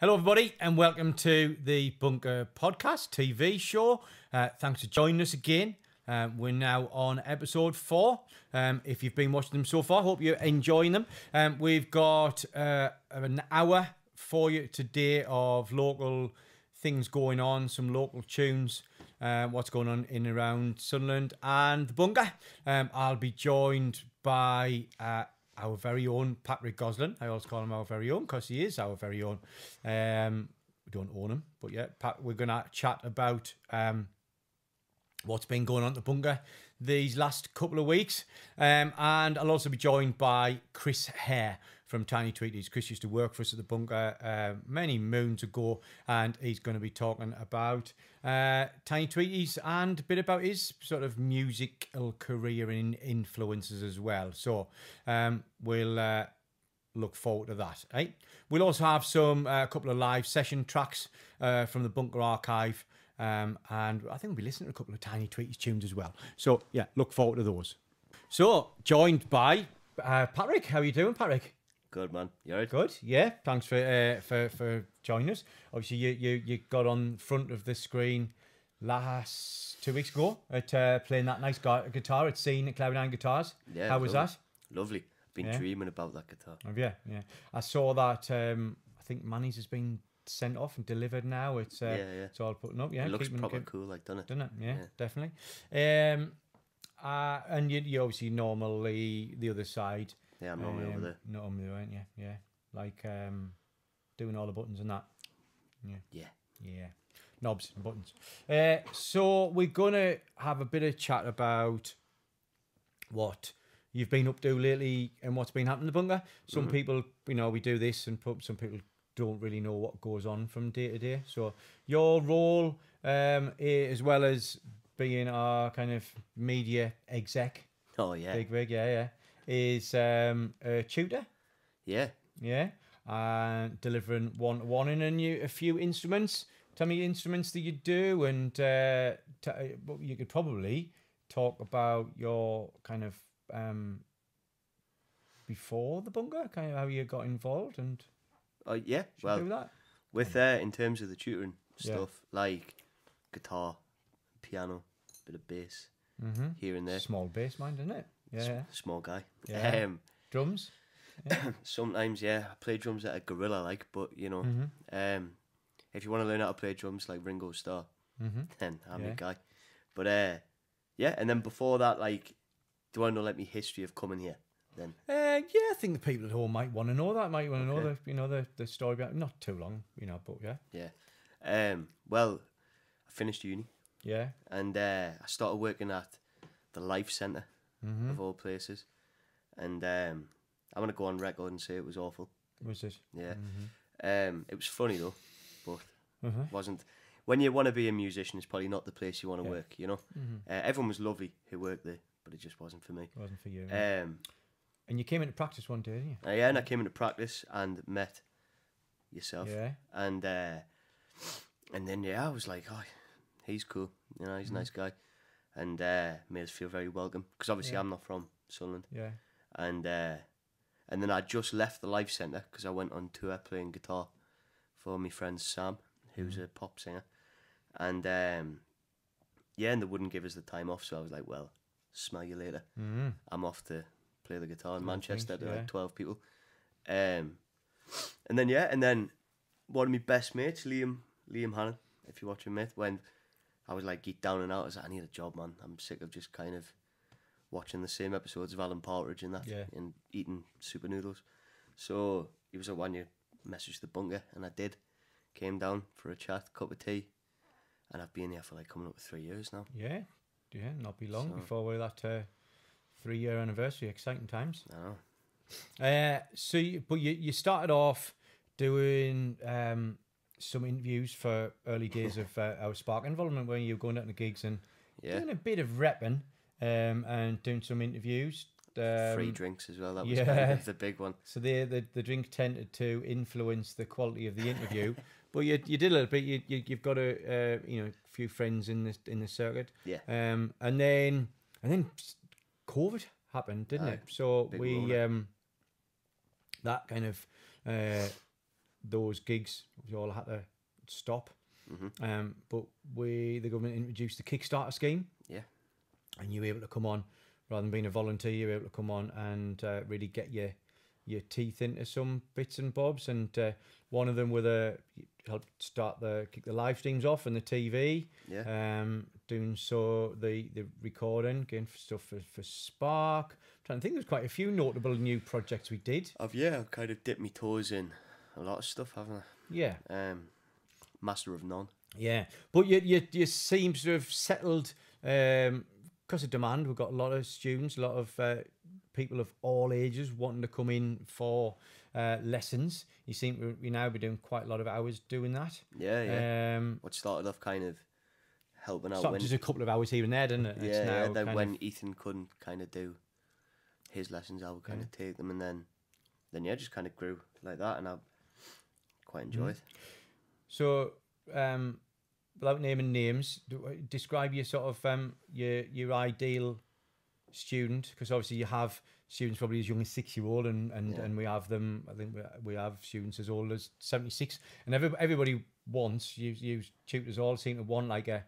Hello, everybody, and welcome to the Bunker Podcast TV show. Thanks for joining us again. We're now on episode 4. If you've been watching them so far, hope you're enjoying them. We've got an hour for you today of local things going on, some local tunes, what's going on in and around Sunderland and the Bunker. I'll be joined by our very own Patrick Gosling. I always call him our very own because he is our very own. We don't own him, but yeah, we're going to chat about what's been going on at the Bunker these last couple of weeks. And I'll also be joined by Chris Hare from Tiny Tweeties. Chris used to work for us at the Bunker many moons ago, and he's going to be talking about Tiny Tweeties and a bit about his sort of musical career and influences as well. So we'll look forward to that. Right? We'll also have a couple of live session tracks from the Bunker archive. And I think we'll be listening to a couple of Tiny Tweeties tunes as well. So, yeah, look forward to those. So, joined by Patrick. How are you doing, Patrick? Good, man. You alright? Good, yeah. Thanks for joining us. Obviously, you got on front of the screen last 2 weeks ago at playing that nice guitar at Scene at Cloud9 Guitars. Yeah. How was that? Lovely. I've been dreaming about that guitar. Oh, yeah. I saw that, I think Manny's has been sent off and delivered now. It's all putting up. Yeah, it looks proper cool, like, doesn't it? Yeah, definitely. And you obviously normally the other side. Yeah, I'm normally over there. Not on the right, yeah. Like doing all the buttons and that. Yeah. Knobs and buttons. So we're gonna have a bit of chat about what you've been up to lately and what's been happening in the Bunker. Some people, we do this, and some people don't really know what goes on from day to day. So your role, as well as being our kind of media exec, big rig, is a tutor. Yeah, and delivering one-to-one in a few instruments. Tell me instruments that you do, and you could probably talk about your kind of before the Bunker, kind of how you got involved and. Yeah, well, with in terms of the tutoring stuff, like guitar, piano, bit of bass, here and there. Small bass, mind, isn't it? Yeah. Small guy. Yeah. Drums? Yeah. Sometimes, I play drums at a gorilla, like, but, if you want to learn how to play drums like Ringo Starr, then I'm your guy. But, and then before that, like, do I know, like, my history of coming here? Then I think the people at home might want to know that. Might want to know the story about it. Not too long, but well, I finished uni. Yeah. And I started working at the Life Centre of all places. And I'm gonna go on record and say it was awful. Was it? Yeah. It was funny though, but wasn't. When you want to be a musician, it's probably not the place you want to work. Everyone was lovely who worked there, but it just wasn't for me. It wasn't for you. And you came into practice one day, didn't you? And I came into practice and met yourself. Yeah. And then I was like, oh, he's cool. He's a nice guy, and made us feel very welcome because obviously I'm not from Sunderland. Yeah. And then I just left the Life Centre because I went on tour playing guitar for my friend Sam, who's a pop singer, and and they wouldn't give us the time off, so I was like, well, smell you later. I'm off to play the guitar in Manchester to like 12 people, and then one of my best mates, Liam Hannon, if you're watching, mate, when I was like geeked down and out, I was like, I need a job, man. I'm sick of just kind of watching the same episodes of Alan Partridge and that, and eating super noodles. So he was like, why don't you message the Bunker? And I did. Came down for a chat, cup of tea, and I've been here for like coming up with 3 years now. Yeah, not be long before we're that 3-year anniversary. Exciting times. I know. But you started off doing some interviews for early days of our Spark involvement, when you were going out to gigs and doing a bit of repping and doing some interviews. Free drinks as well. That was kind of the big one. So the drink tended to influence the quality of the interview. But you did a little bit. You've got a few friends in the circuit. Yeah. And then COVID happened, didn't it? So we that kind of those gigs we all had to stop. But the government introduced the Kickstarter scheme. Yeah. And you were able to come on, rather than being a volunteer, you were able to come on and really get your teeth into some bits and bobs. And one of them helped kick the live streams off and the TV. Yeah. Doing the recording, getting stuff for Spark. I'm trying to think, there's quite a few notable new projects we did. I've kind of dipped my toes in a lot of stuff, haven't I? Yeah. Master of none. Yeah, but you seem to have settled because of demand. We've got a lot of students, a lot of people of all ages wanting to come in for lessons. You seem to now be doing quite a lot of hours doing that. Yeah. What started off kind of helping out. Just a couple of hours here and there, didn't it? Then when Ethan couldn't kind of do his lessons, I would kind of take them, and then just kind of grew like that, and I quite enjoy it. So, without naming names, describe your sort of your ideal student, because obviously you have students probably as young as 6-year-old, and we have them. I think we have students as old as 76, and everybody wants you tutors all seem to want like a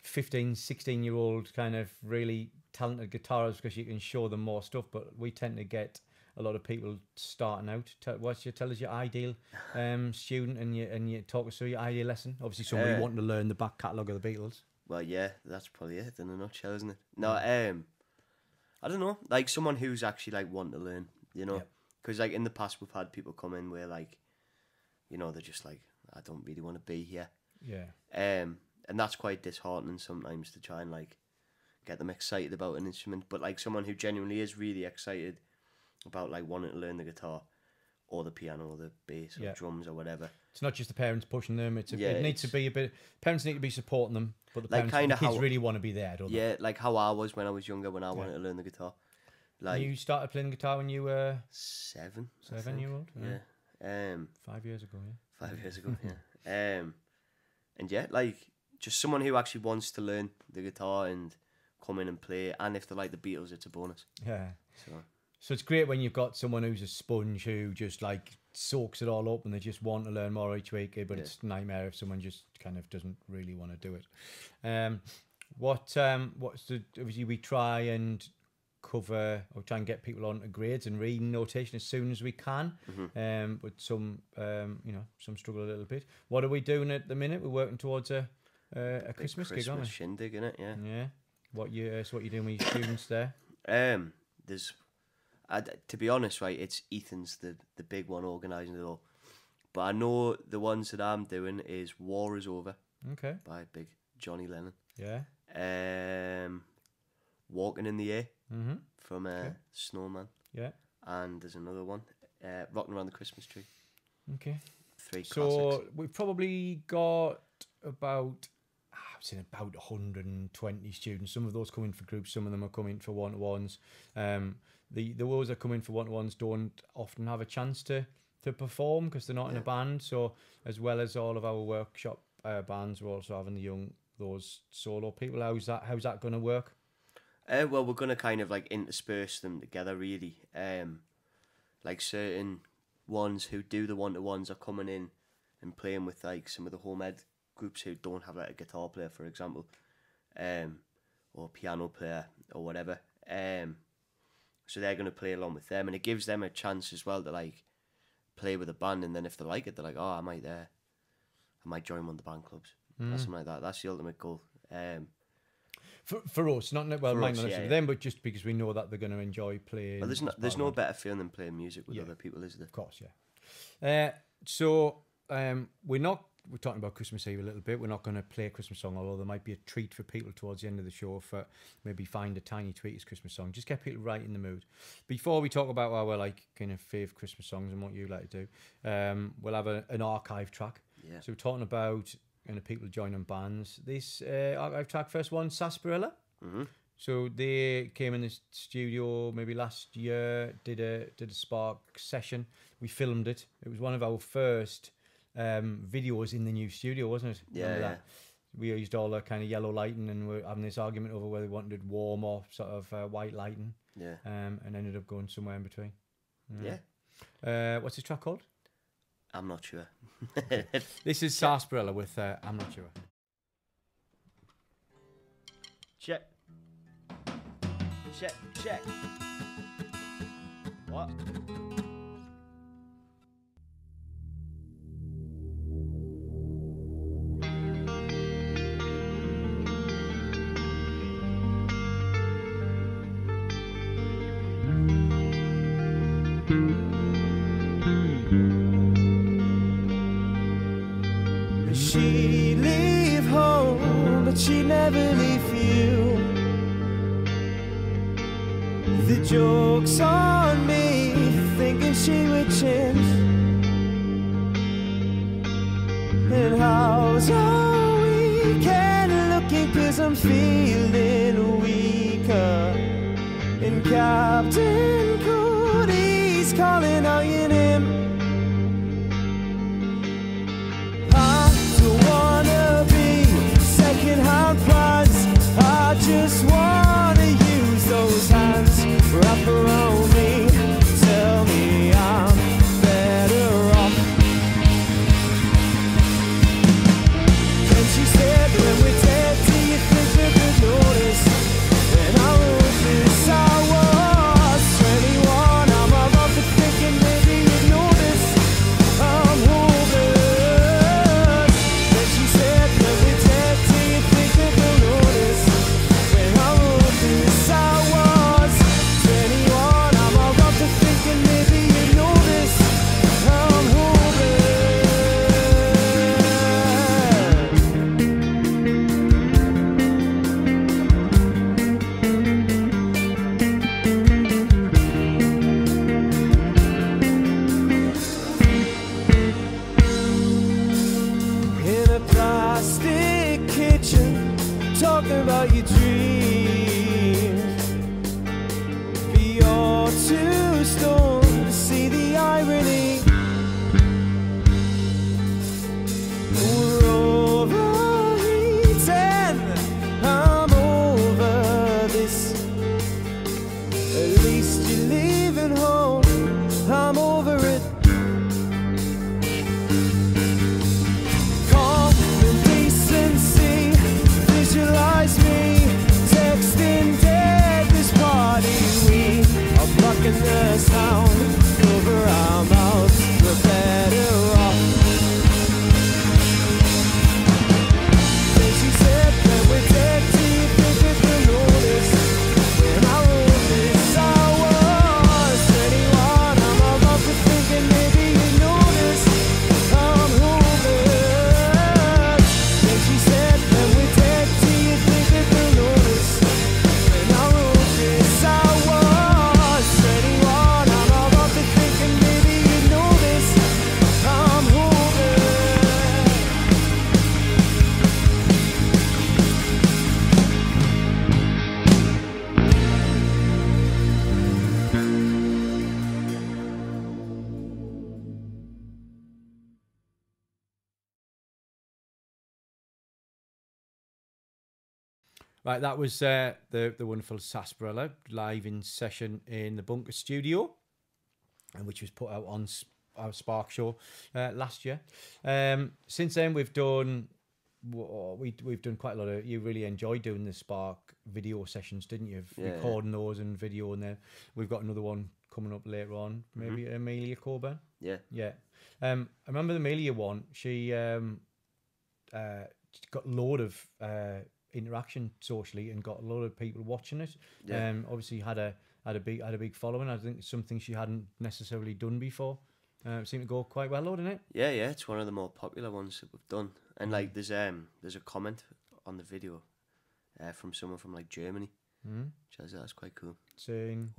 15, 16-year-old kind of really talented guitarist, because you can show them more stuff. But we tend to get a lot of people starting out. Tell us your ideal student, and you talk us through your ideal lesson. Obviously, somebody wanting to learn the back catalogue of the Beatles. Well, yeah, that's probably it in a nutshell, isn't it? No, I don't know, like someone who's actually like wanting to learn, you know, because like in the past we've had people come in where like, you know, they're just like, I don't really want to be here. Yeah. And that's quite disheartening sometimes to try and like get them excited about an instrument, but like someone who genuinely is really excited about like wanting to learn the guitar or the piano or the bass or drums or whatever. It's not just the parents pushing them. It needs to be a bit. Parents need to be supporting them, but the like parents, the kids really want to be there, don't they? Yeah, like how I was when I was younger, when I wanted to learn the guitar. Like you started playing guitar when you were 7-year-old. Yeah. 5 years ago. Yeah. 5 years ago. Yeah. And yeah, like just someone who actually wants to learn the guitar and come in and play. And if they like the Beatles, it's a bonus. Yeah. So it's great when you've got someone who's a sponge who just like soaks it all up and they just want to learn more each week. But it's a nightmare if someone just kind of doesn't really want to do it. What's the, obviously we try and cover or try and get people on to grades and reading notation as soon as we can. But some some struggle a little bit. What are we doing at the minute? We're working towards a Christmas gig, aren't we? Shindig, innit? Yeah. What you doing with your students there? There's to be honest, right, it's Ethan's the big one organising it all. But I know the ones that I'm doing is War Is Over. Okay. By big Johnny Lennon. Yeah. Walking in the Air from Snowman. Yeah. And there's another one, Rocking Around the Christmas Tree. Okay. 3 classics. So we've probably got about 120 students. Some of those come in for groups, some of them are coming for one-to-ones. The ones that come in for one-to-ones don't often have a chance to perform because they're not in a band. So as well as all of our workshop bands, we're also having those solo people. How's that going to work? Well, we're going to kind of like intersperse them together, really. Like certain ones who do the one-to-ones are coming in and playing with like some of the home ed groups who don't have like a guitar player, for example, or piano player or whatever. So they're going to play along with them, and it gives them a chance as well to like play with a band, and then if they like it, they're like, oh, I might join one of the band clubs, or something like that. That's the ultimate goal. For us, not necessarily them, but just because we know that they're going to enjoy playing. Well, there's no better feeling than playing music with other people, is there? Of course, yeah. So we're talking about Christmas Eve a little bit. We're not going to play a Christmas song, although there might be a treat for people towards the end of the show for maybe find a Tiny Tweeties Christmas song. Just get people right in the mood. Before we talk about our like kind of fave Christmas songs and what you like to do, we'll have an archive track. Yeah. So we're talking about people joining bands. This archive track, first one, Sarsaparilla. So they came in the studio maybe last year, did a Spark session. We filmed it. It was one of our first videos in the new studio, wasn't it? Yeah. We used all the kind of yellow lighting, and we're having this argument over whether we wanted warm or sort of white lighting. Yeah. And ended up going somewhere in between. Yeah. What's this track called? I'm not sure. This is Sarsaparilla with I'm Not Sure. Check. Check, check. What? She'd leave home, but she'd never leave you. The joke's on me, thinking she would change. And how's our weekend looking? 'Cause I'm feeling weaker. And Captain Cody's calling out your name. Second-hand plans, I just wanna use those hands, wrap around me, tell me I'm better off. And she said, when we're dead, do you think we could notice? When I wrote this, I was 21, I'm about to thinking maybe you'd notice I'm hopeless. And she said, when we're dead, think that they'll notice. When I wrote this, I was 21. I'm all up to thinking maybe you notice I'm in a plastic kitchen, talking about your dreams. But you're too stoned to see the irony. We're overheating, I'm over this. At least you're leaving home, I'm over it. Visualize me texting dead this party. We are blocking the sound over our mouths. We're better off. Then she said, when we're dead, do you think that they'll notice? When I wrote this, I was 21. I'm about to thinking maybe you notice I'm hopeless. Then she said, when we're dead, do you think that they'll notice? When I wrote this, I was 21. I'm about to thinking maybe you notice I'm hopeless. Right, that was the wonderful Sarsaparilla live in session in the Bunker Studio, and which was put out on our Spark show last year. Since then, we've done quite a lot of. You really enjoyed doing the Spark video sessions, didn't you? Recording those and video, and then we've got another one coming up later on. Maybe Amelia Coburn. Yeah. Yeah. I remember the Amelia one. She got a load of interaction socially and got a lot of people watching it. Yeah. Obviously had a big following. I think it's something she hadn't necessarily done before. It seemed to go quite well, though, didn't it? Yeah, it's one of the more popular ones that we've done. And like there's a comment on the video from someone from like Germany. Which that's quite cool. Saying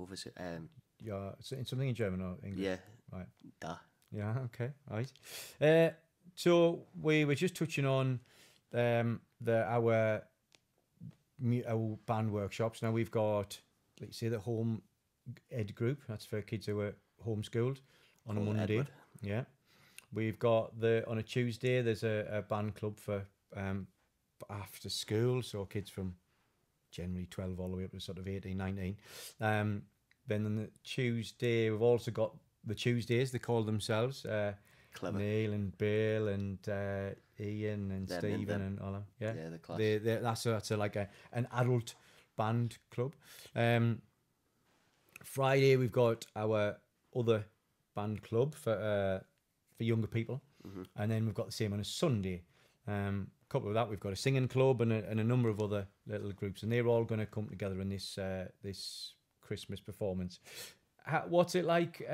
yeah, something in German or English. Yeah. Right. Da. Yeah, okay. Right. So we were just touching on our band workshops. Now we've got, let's say, the home ed group. That's for kids who are homeschooled on a Monday. Edward. Yeah. We've got on a Tuesday, there's a band club for after school. So kids from generally 12 all the way up to sort of 18, 19. Then on the Tuesday, we've also got the Tuesdays, they call themselves, Clever. Neil and Bill and Ian and Them Stephen them. and all them. Yeah, Yeah, the class. That's like an adult band club. Friday we've got our other band club for younger people, and then we've got the same on a Sunday. A couple of that we've got a singing club and a number of other little groups, and they're all going to come together in this this Christmas performance. What's it like?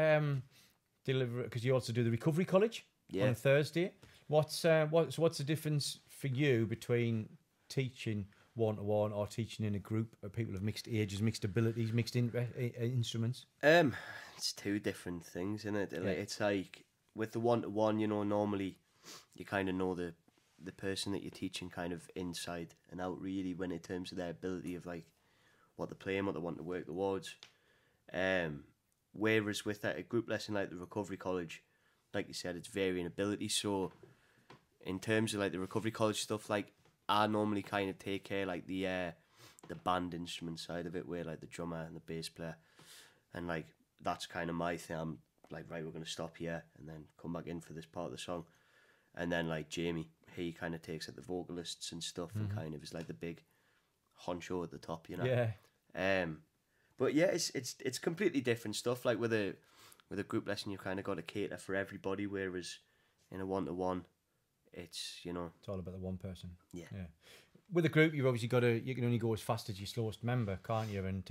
Deliver, because you also do the recovery college on Thursday. What's the difference for you between teaching one-to-one or teaching in a group of people of mixed ages, mixed abilities, mixed instruments? It's two different things, isn't it? Like, it's like with the one-to-one, you know, normally you kind of know the person that you're teaching kind of inside and out, really, when in terms of their ability of like what they're playing, what they want to work towards. Whereas with a group lesson like the recovery college, like you said, it's varying ability. So in terms of like the recovery college stuff, like I normally kind of take care like the band instrument side of it, where like the drummer and the bass player, and like that's kind of my thing. I'm like, right, we're gonna stop here and then come back in for this part of the song, and then like Jamie, he kind of takes at the vocalists and stuff, and kind of is like the big honcho at the top, you know. Yeah. But yeah, it's completely different stuff. Like with a group lesson, you kind of got to cater for everybody, whereas in a one-to-one, it's, you know, It's all about the one person. Yeah. With a group, you've obviously you can only go as fast as your slowest member, can't you? And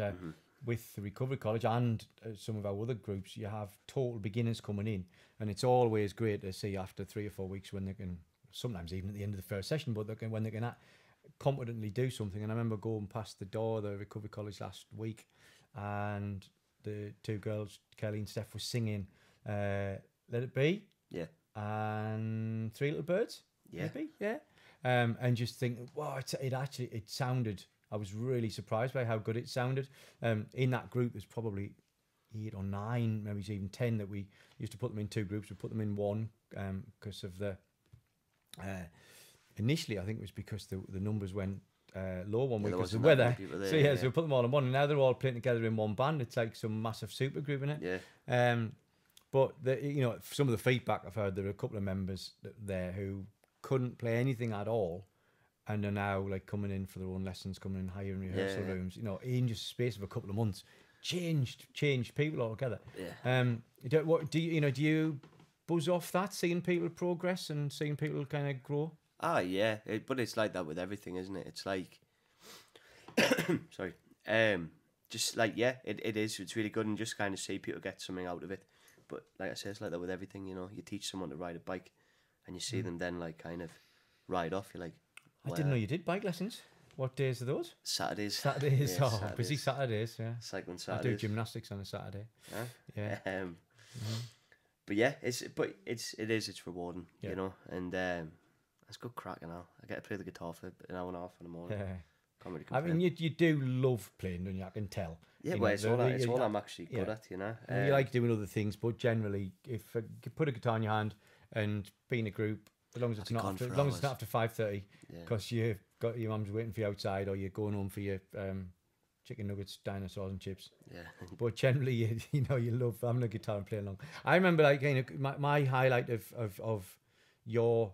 with the recovery college and some of our other groups, you have total beginners coming in, and it's always great to see after 3 or 4 weeks when they can, sometimes even at the end of the first session, but when they can competently do something. And I remember going past the door of the recovery college last week, and the two girls, Kelly and Steph, were singing Let It Be, and Three Little Birds, maybe, and just think, wow, it sounded. I was really surprised by how good it sounded. In that group, there's probably 8 or 9, maybe even 10 that we used to put them in 2 groups. We put them in one because of the. Initially, I think it was because the numbers went low one week because of the weather. So we put them all in one, and now they're all playing together in one band. It's like some massive super group, isn't it? Yeah. But you know, some of the feedback I've heard, there are a couple of members there who couldn't play anything at all, and are now like coming in for their own lessons, coming in higher rehearsal rooms. You know, in just the space of a couple of months, changed people altogether. Yeah. Do you buzz off that, seeing people progress and seeing people kind of grow? Ah, yeah, but it's like that with everything, isn't it? It's like, sorry, just like, yeah, it is. It's really good, and just kind of see people get something out of it. But like I said, it's like that with everything, you know. You teach someone to ride a bike, and you see them then like kind of ride off. You're like, I didn't know you did bike lessons. What days are those? Saturdays. Yeah, Saturdays. Busy Saturdays. Yeah. Cycling Saturdays. I do gymnastics on a Saturday. Yeah. But yeah, it's rewarding, you know, and it's good crack and all. I get to play the guitar for an hour and a half in the morning. Yeah. Can't really I complain. mean, you do love playing, don't you? I can tell. Yeah, You well, know, it's all I'm actually good at, you know. You like doing other things, but generally, if you put a guitar in your hand and be in a group, as long as it's not after 5:30, because you've got your mum's waiting for you outside, or you're going home for your chicken nuggets, dinosaurs, and chips. Yeah. But generally, you love having a guitar and playing along. I remember, like, my highlight of your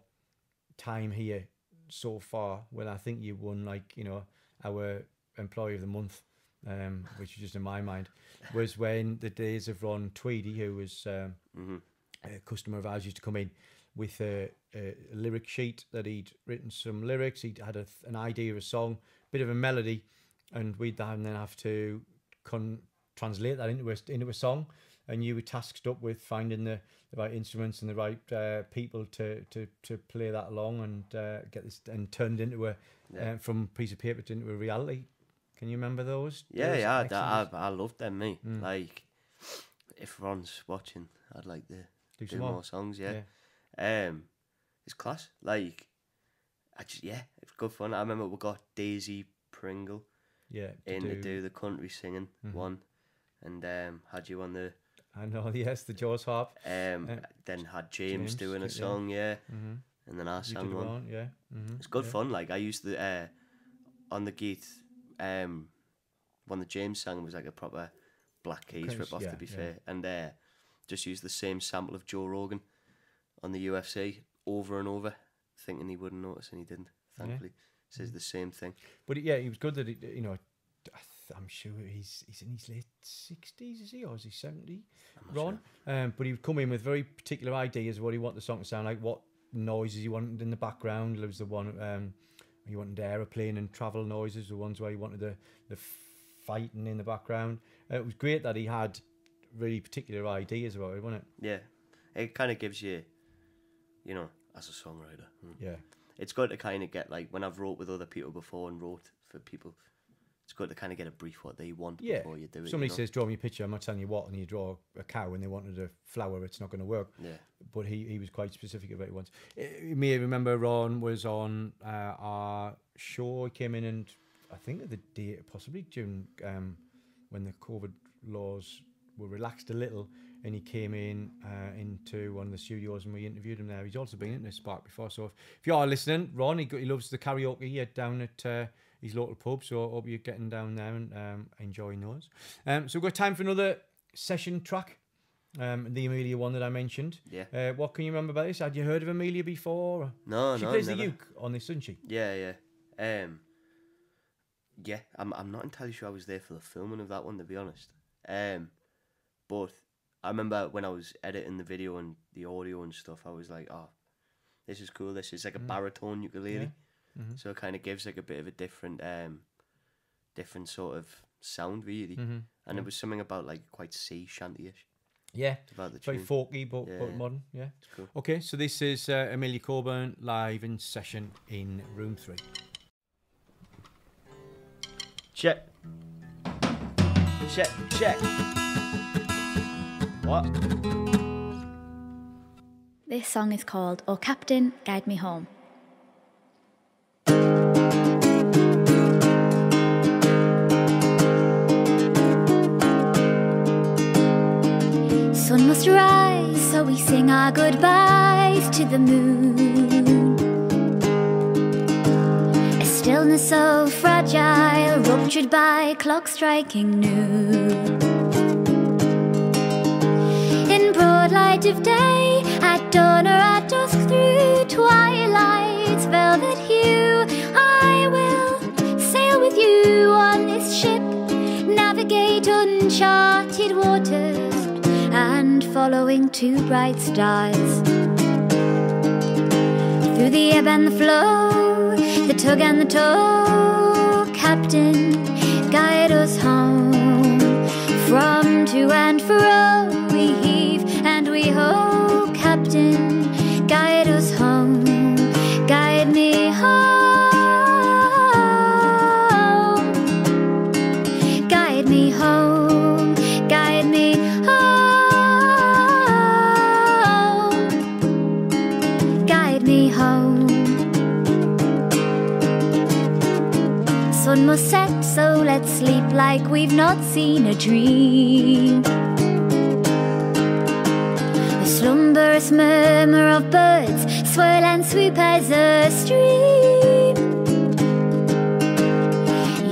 time here so far, when I think you won, like, our Employee of the Month, which is just in my mind, was when the days of Ron Tweedy, who was a customer of ours, used to come in with a lyric sheet that he'd written some lyrics. He'd had an idea of a song, bit of a melody, and we'd then have to translate that into a song. And you were tasked up with finding the right instruments and the right people to play that along and get this, and turned into from piece of paper into a reality. Can you remember those? Yeah, I loved them, mate. Like, if Ron's watching, I'd like to do more songs. Yeah. It's class. Like, it's good fun. I remember we got Daisy Pringle to do the country singing one, and had you on the. I know, yes, the Jaws harp. Then had James doing a song, and then I sang one. It's good fun. Like, I used the on the gate, when the James sang was like a proper Black Keys rip off, to be fair, and just used the same sample of Joe Rogan on the UFC over and over, thinking he wouldn't notice, and he didn't. Thankfully, says the same thing. But yeah, he was good that I'm sure he's in his late 60s, is he, or is he 70? Ron, sure. But he would come in with very particular ideas of what he wanted the song to sound like, what noises he wanted in the background. There was the one he wanted aeroplane and travel noises, the ones where he wanted the fighting in the background. It was great that he had really particular ideas about it, wasn't it? Yeah, it kind of gives you, as a songwriter. Yeah. It's good to kind of get, like, when I've wrote with other people before and wrote for people, it's good to kind of get a brief what they want before you do it. Somebody says, draw me a picture, I'm not telling you what, and you draw a cow and they wanted a flower, it's not going to work. Yeah. But he was quite specific about it once. You may remember Ron was on our show. He came in, and I think the day, possibly during when the COVID laws were relaxed a little, and he came in into one of the studios and we interviewed him there. He's also been in this Spark before, so if you are listening, Ron, he loves the karaoke down at his local pub, so I hope you're getting down there and enjoying those. So we've got time for another session track, the Amelia one that I mentioned. Yeah. What can you remember about this? Had you heard of Amelia before? No, she no, plays never. the uke on this, doesn't she? Yeah. Yeah, I'm not entirely sure I was there for the filming of that one, to be honest. But I remember when I was editing the video and the audio and stuff, I was like, oh, this is cool. This is like a baritone ukulele. Yeah. Mm-hmm. So it kind of gives like a bit of a different sort of sound, really. Mm-hmm. And it was something about like quite sea shanty-ish. Yeah, It's about the very tune. folky but modern. Yeah. It's cool. Okay, so this is Amelia Coburn live in session in room 3. Check. What? This song is called "Oh Captain, Guide Me Home." Sun must rise, so we sing our goodbyes to the moon. A stillness so fragile, ruptured by clock striking noon. In broad light of day, at dawn or at dusk, through twilight's velvet hue, I will sail with you on this ship, navigate uncharted waters, and following 2 bright stars. Through the ebb and the flow, the tug and the tow, Captain, guide us home. From to and fro we heave and we ho, Captain, guide us home. Guide me home. Guide me home. Guide me home. Guide me home. Sun must set, so let's sleep like we've not seen a dream. The slumberous murmur of birds swirl and swoop as a stream.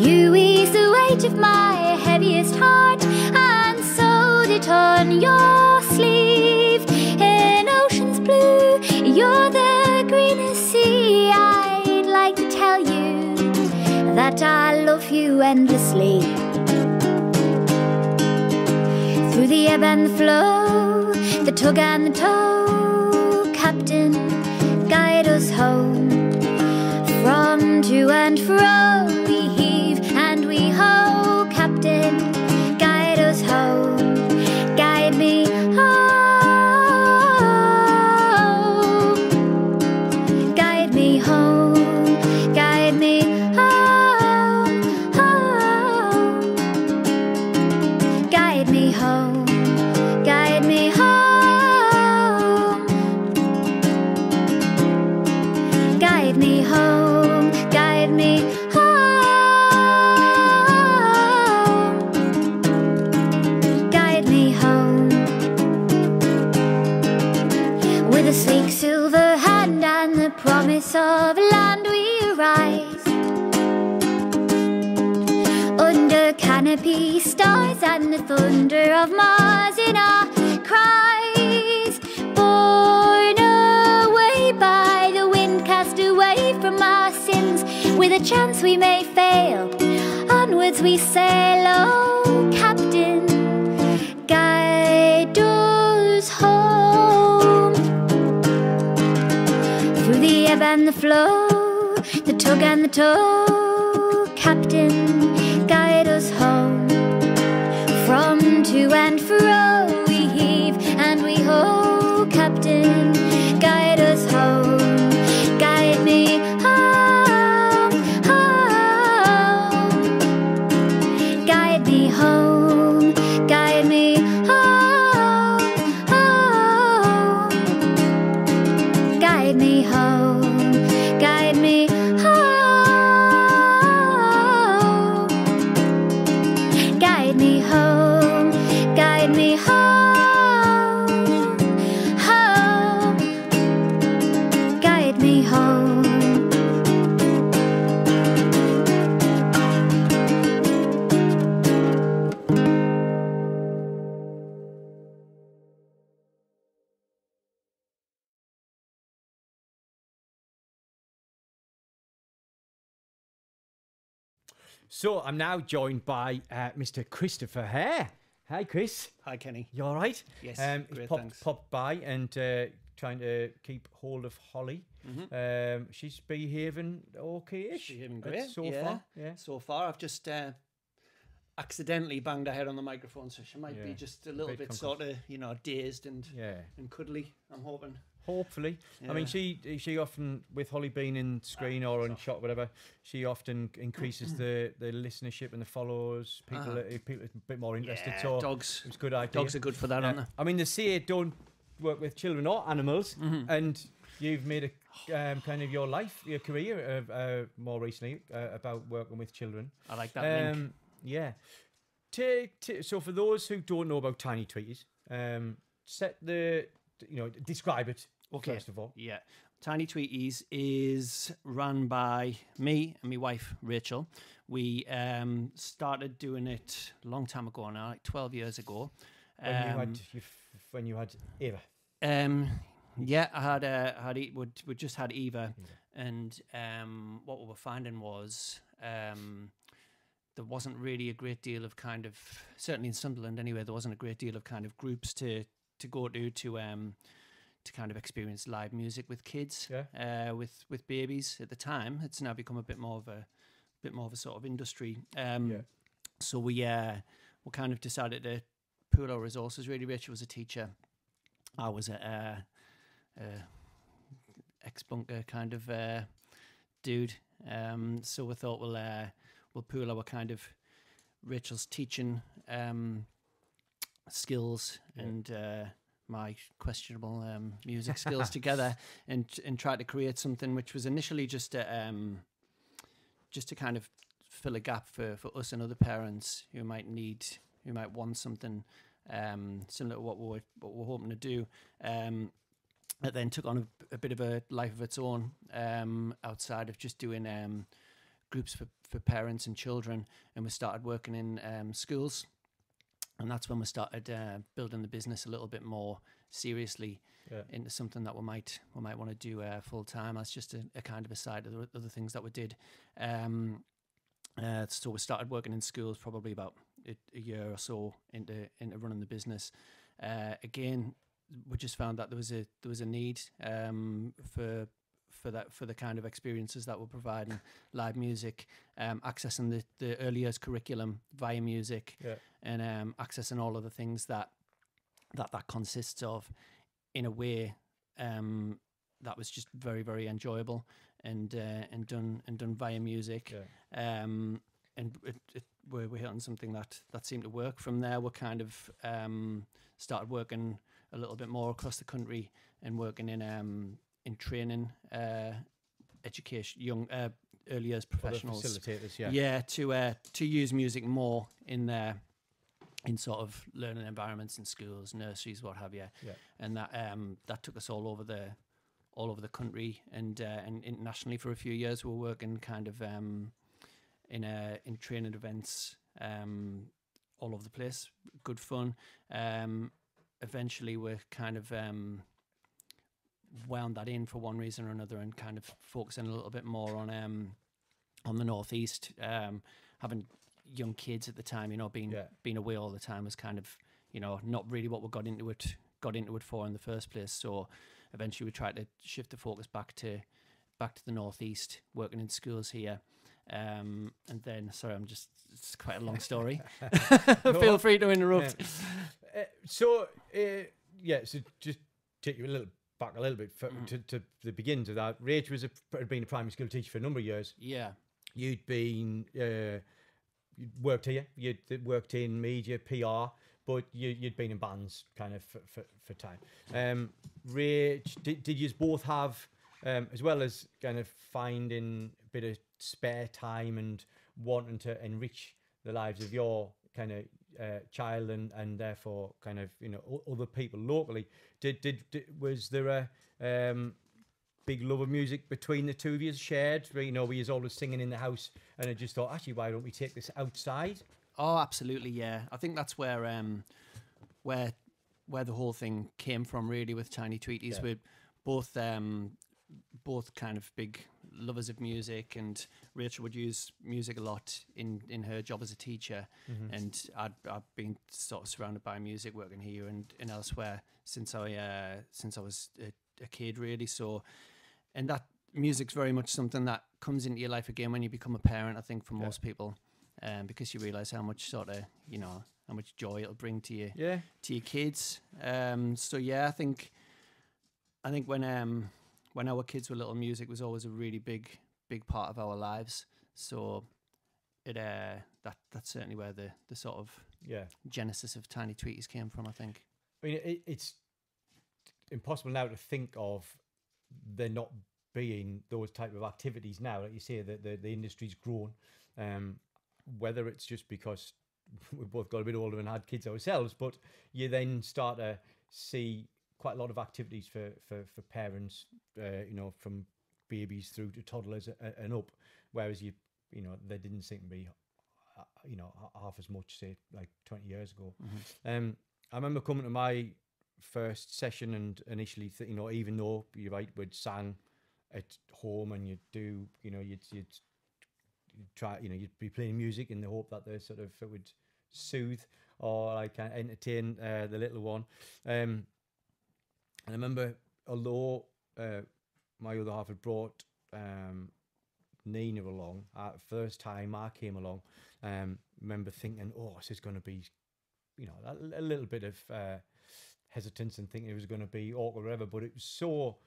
You ease the weight of my heaviest heart and sewed it on your sleeve. In ocean's blue, you're the greenest sea. I'd like to tell you that I love you endlessly. Through the ebb and the flow, the tug and the tow, Captain, guide us home. From to and fro we heave and we ho, Captain, guide us home. Guide me home. Guide me home. Guide me home. Guide me home. Guide me home. Guide me home. Guide me home. Guide me home. With a sleek silver hand and the promise of land we rise. Under canopy stars and the thunder of Mars in our cries. Born With a chance we may fail, onwards we sail. Oh, Captain, guide us home. Through the ebb and the flow, the tug and the tow, Captain, guide us home. From to and fro we heave and we ho, Captain, guide us home. Guide me home, home. Guide me home, guide me home, home. Guide me home, guide me home. Guide me home, guide me home, home. Guide me home. So I'm now joined by Mr. Christopher Hare. Hi, Chris. Hi, Kenny. You all right? Yes, He's great, thanks. popped by and trying to keep hold of Holly. She's behaving okay-ish. Behaving great. So far. Yeah. So far, I've just accidentally banged her head on the microphone, so she might be just a little bit sort of, dazed and cuddly, I'm hoping. Hopefully. I mean, she often, with Holly being in screen or on shot, whatever, she often increases the listenership and the followers. People are a bit more interested. So dogs. it's a good idea. Dogs are good for that, aren't they? I mean, they say don't work with children or animals, and you've made a kind of your life, your career, more recently about working with children. I like that link. Yeah. So for those who don't know about Tiny Tweeties, describe it first of all. Yeah. Tiny Tweeties is run by me and my wife, Rachel. We started doing it a long time ago now, like 12 years ago. When you had Eva. Yeah, I had we just had Eva, and what we were finding was there wasn't really a great deal of kind of, certainly in Sunderland anyway, there wasn't a great deal of kind of groups to go to kind of experience live music with kids, with babies. At the time, it's now become a bit more of a sort of industry. So we kind of decided to pool our resources. Really, Rachel was a teacher. I was a ex-bunker kind of dude. So we thought we'll pool our kind of Rachel's teaching skills and my questionable music skills together and try to create something which was initially just to kind of fill a gap for us and other parents who might want something similar to what we're hoping to do. It then took on a bit of a life of its own outside of just doing groups for parents and children, and we started working in schools. And that's when we started building the business a little bit more seriously into something that we might want to do full time. That's just a kind of a side of the other things that we did. So we started working in schools probably about a year or so into running the business. Again, we just found that there was a need for the kind of experiences that we're providing, live music, accessing the early years curriculum via music, and accessing all of the things that consists of in a way that was just very, very enjoyable and done via music. And we're hitting something that seemed to work. From there, we kind of started working a little bit more across the country and working in training, education, young early years professionals, facilitators, to use music more in sort of learning environments in schools, nurseries, what have you, and that took us all over the country and internationally for a few years. We were working kind of in training events all over the place, good fun. Eventually, we're kind of wound that in for one reason or another and kind of focusing a little bit more on the northeast. Having young kids at the time, being away all the time was kind of, not really what we got into it for in the first place. So eventually we tried to shift the focus back to the northeast, working in schools here. And then, sorry, it's quite a long story. Feel free to interrupt. So just take you back a little bit to the beginnings of that. Rach had been a primary school teacher for a number of years. Yeah. You'd been, you'd worked here, you'd worked in media, PR, but you'd been in bands kind of for time. Rach, did you both have, as well as kind of finding a bit of spare time and wanting to enrich the lives of your kind of child and therefore kind of other people locally, was there a big love of music between the two of you shared? Were you always singing in the house and I just thought, actually, why don't we take this outside? Oh, absolutely, yeah. I think that's where the whole thing came from, really, with Tiny Tweeties. We're both kind of big lovers of music, and Rachel would use music a lot in her job as a teacher, and I've been sort of surrounded by music working here and elsewhere since I was a kid, really. So, and that music's very much something that comes into your life again when you become a parent, I think, for most people, because you realise how much how much joy it'll bring to you to your kids. So yeah, I think when our kids were little, music was always a really big part of our lives. So it that's certainly where the sort of genesis of Tiny Tweeties came from, I think. I mean, it's impossible now to think of there not being those type of activities now. Like you say, that the industry's grown. Whether it's just because we've both got a bit older and had kids ourselves, but you then start to see quite a lot of activities for parents, from babies through to toddlers and up, whereas there didn't seem to be, half as much, say, like 20 years ago. I remember coming to my first session and initially, even though you're right, we'd sang at home and you'd do, you'd try, you'd be playing music in the hope that the sort of it would soothe or like entertain the little one. And I remember, although my other half had brought Nina along, first time I came along, remember thinking, oh, this is going to be, a little bit of hesitance and thinking it was going to be awkward or whatever, but it was so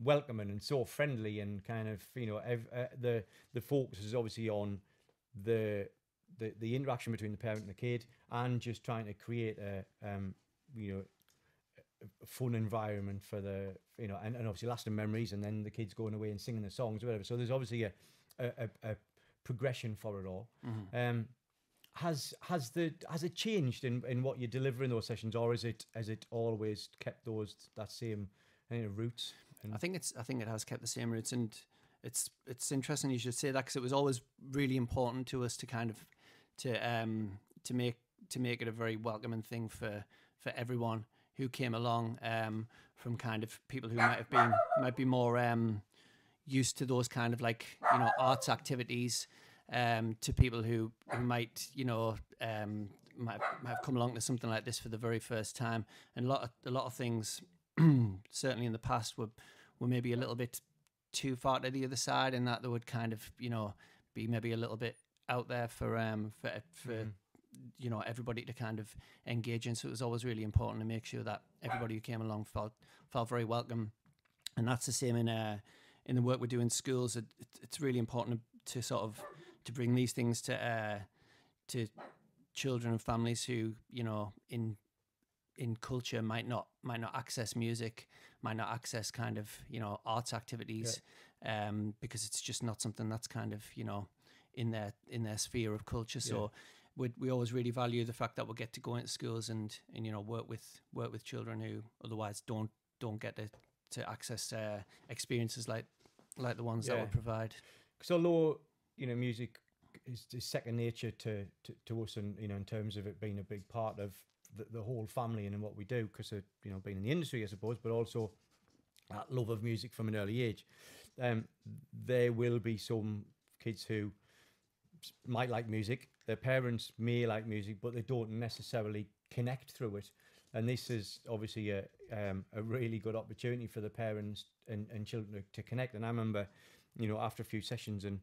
welcoming and so friendly and kind of, the focus is obviously on the interaction between the parent and the kid and just trying to create a fun environment for the and obviously lasting memories, and then the kids going away and singing the songs or whatever. So there's obviously a progression for it all. Has it changed in what you deliver in those sessions, or has it always kept that same roots? I think it has kept the same roots, and it's interesting you should say that, because it was always really important to us to kind of to make it a very welcoming thing for everyone who came along, from kind of people who might be more used to those kind of like arts activities, to people who might might have come along to something like this for the very first time. And a lot of things certainly in the past were maybe a little bit too far to the other side, and that they would kind of be maybe a little bit out there for everybody to kind of engage in. So it was always really important to make sure that everybody who came along felt very welcome. And that's the same in the work we do in schools. It's really important to sort of to bring these things to children and families who in culture might not access music, might not access kind of arts activities, because it's just not something that's kind of in their sphere of culture. So we always really value the fact that we'll get to go into schools and work with children who otherwise don't get to access experiences like the ones that we provide. Because although music is second nature to us, and in terms of it being a big part of the whole family and in what we do, because of being in the industry, I suppose, but also that love of music from an early age, there will be some kids who might like music, their parents may like music, but they don't necessarily connect through it. And this is obviously a really good opportunity for the parents and children to connect. And I remember, you know, after a few sessions, and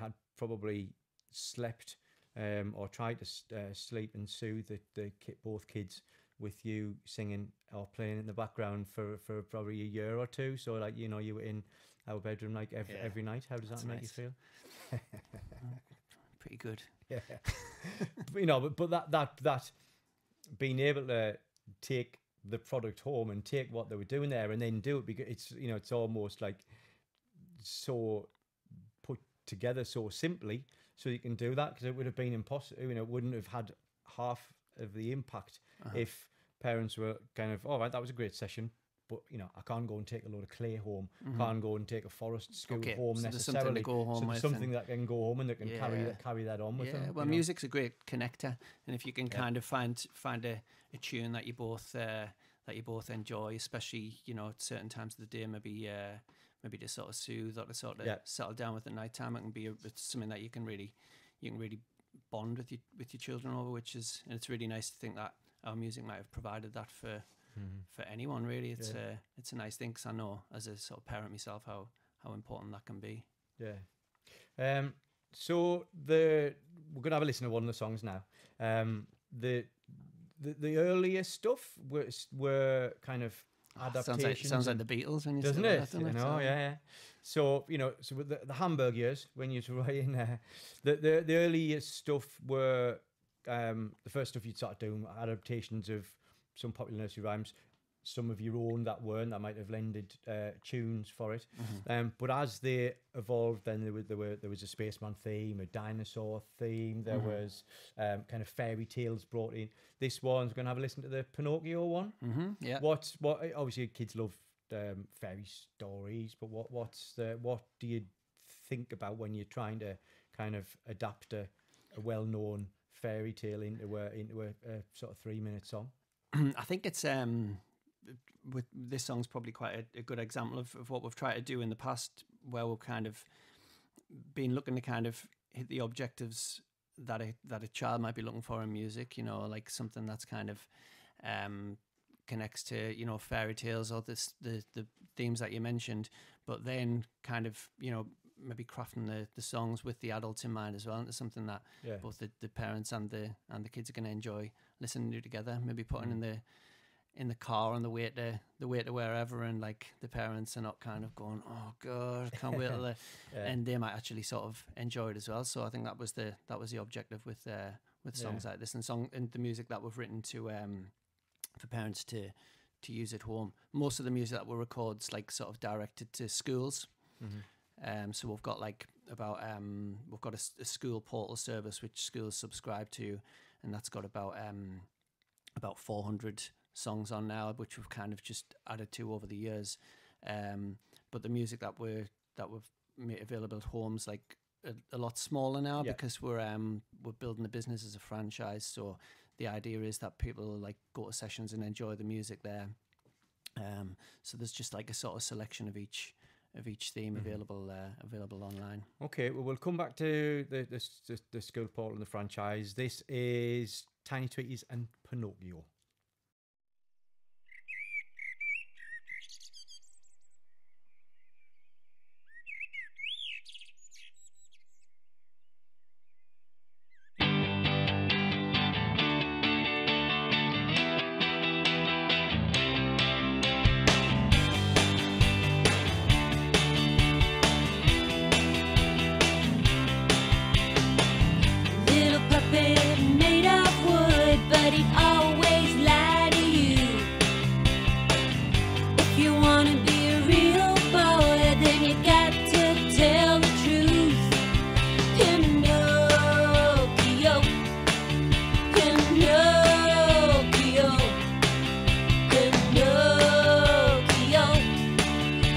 I'd probably slept or tried to sleep and soothe both kids with you singing or playing in the background for probably a year or two. So, like, you know, you were in our bedroom like every night. How does that make you feel? Pretty good. Yeah. You know, but that being able to take the product home and take what they were doing there and then do it, because it's, you know, it's almost like so put together so simply, so you can do that, because it would have been impossible. You know, it wouldn't have had half of the impact if parents were kind of, all right, that was a great session, but, you know, I can't go and take a load of clay home, can't go and take a forest school home so necessarily. There's something to go home so there's with, something that can go home and that can carry that on with them. Well, music's a great connector, and if you can kind of find a tune that you both enjoy, especially, you know, at certain times of the day, maybe to sort of soothe or to sort of settle down with at night time, it can be it's something that you can really bond with your children over, and it's really nice to think that our music might have provided that for anyone, really. It's a nice thing, because I know as a sort of parent myself how important that can be. So we're gonna have a listen to one of the songs now. The earlier stuff were kind of adaptations. Sounds like the Beatles when you doesn't say it? that, doesn't it? You know, yeah. So, you know, so with the Hamburg years, when you were writing, the earliest stuff were the first stuff you'd start doing adaptations of some popular nursery rhymes, some of your own that might have lended tunes for it. But as they evolved, then there was a spaceman theme, a dinosaur theme. There was kind of fairy tales brought in. This one's going to have a listen to the Pinocchio one. Yeah. What? Obviously, kids love fairy stories, but what do you think about when you're trying to kind of adapt a well-known fairy tale into a sort of 3-minute song? I think it's with this song's probably quite a good example of what we've tried to do in the past, where we've kind of been looking to kind of hit the objectives that a child might be looking for in music, you know, like something that's kind of connects to, you know, fairy tales or the themes that you mentioned, but then kind of, you know, maybe crafting the songs with the adults in mind as well, into something that both the parents and the kids are going to enjoy listening to together. Maybe putting in the car on the way to wherever, and like the parents are not kind of going, oh god, I can't wait till and they might actually sort of enjoy it as well. So I think that was the objective with songs like this, and the music that we've written to for parents to use at home. Most of the music that we record is like sort of directed to schools. So we've got like we've got a school portal service which schools subscribe to, and that's got about 400 songs on now, which we've kind of just added to over the years. But the music that we've made available at home's like a lot smaller now, because we're building the business as a franchise. So the idea is that people like go to sessions and enjoy the music there. So there's just like a sort of selection of each theme available online. Okay, well, we'll come back to the school portal and the franchise. This is Tiny Tweeties and Pinocchio. Little puppet made of wood, but he'd always lie to you. If you wanna be a real boy, then you got to tell the truth. Pinocchio, Pinocchio, Pinocchio.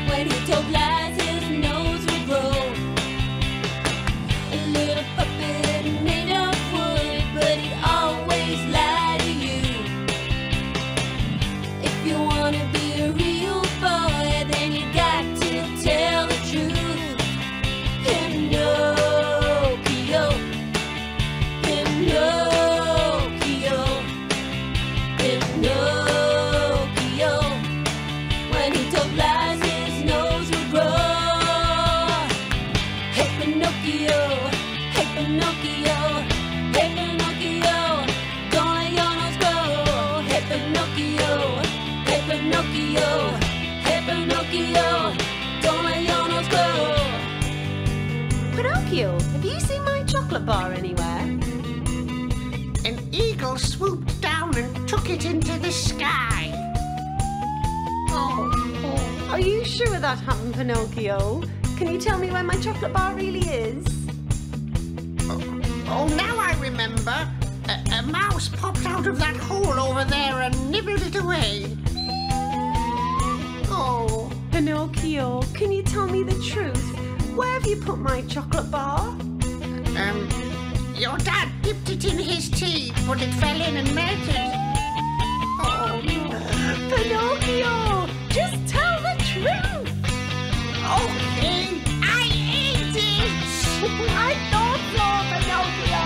When he told lies, his nose would grow. A little puppet made of wood, but he'd always lie to you. If you wanna be a real boy, then you got to tell the truth. Pinocchio. chocolate bar anywhere? An eagle swooped down and took it into the sky. Oh, are you sure that happened, Pinocchio? Can you tell me where my chocolate bar really is? Oh, now I remember. A mouse popped out of that hole over there and nibbled it away. Oh, Pinocchio, can you tell me the truth? Where have you put my chocolate bar? Your dad dipped it in his tea, but it fell in and melted. Oh, Pinocchio, just tell the truth. Okay, I ate it. I thought so, Pinocchio.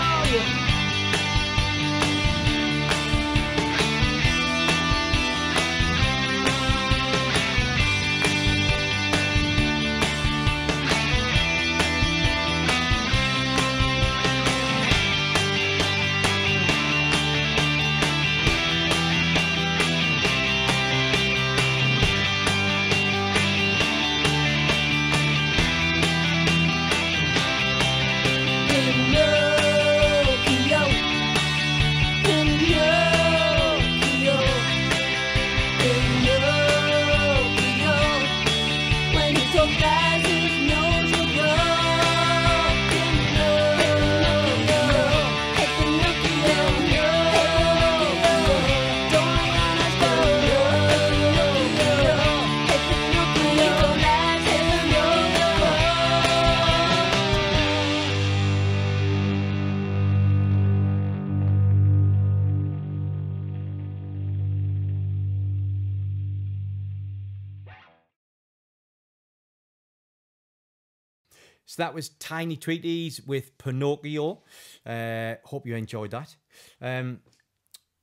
So that was Tiny Tweeties with Pinocchio. Hope you enjoyed that.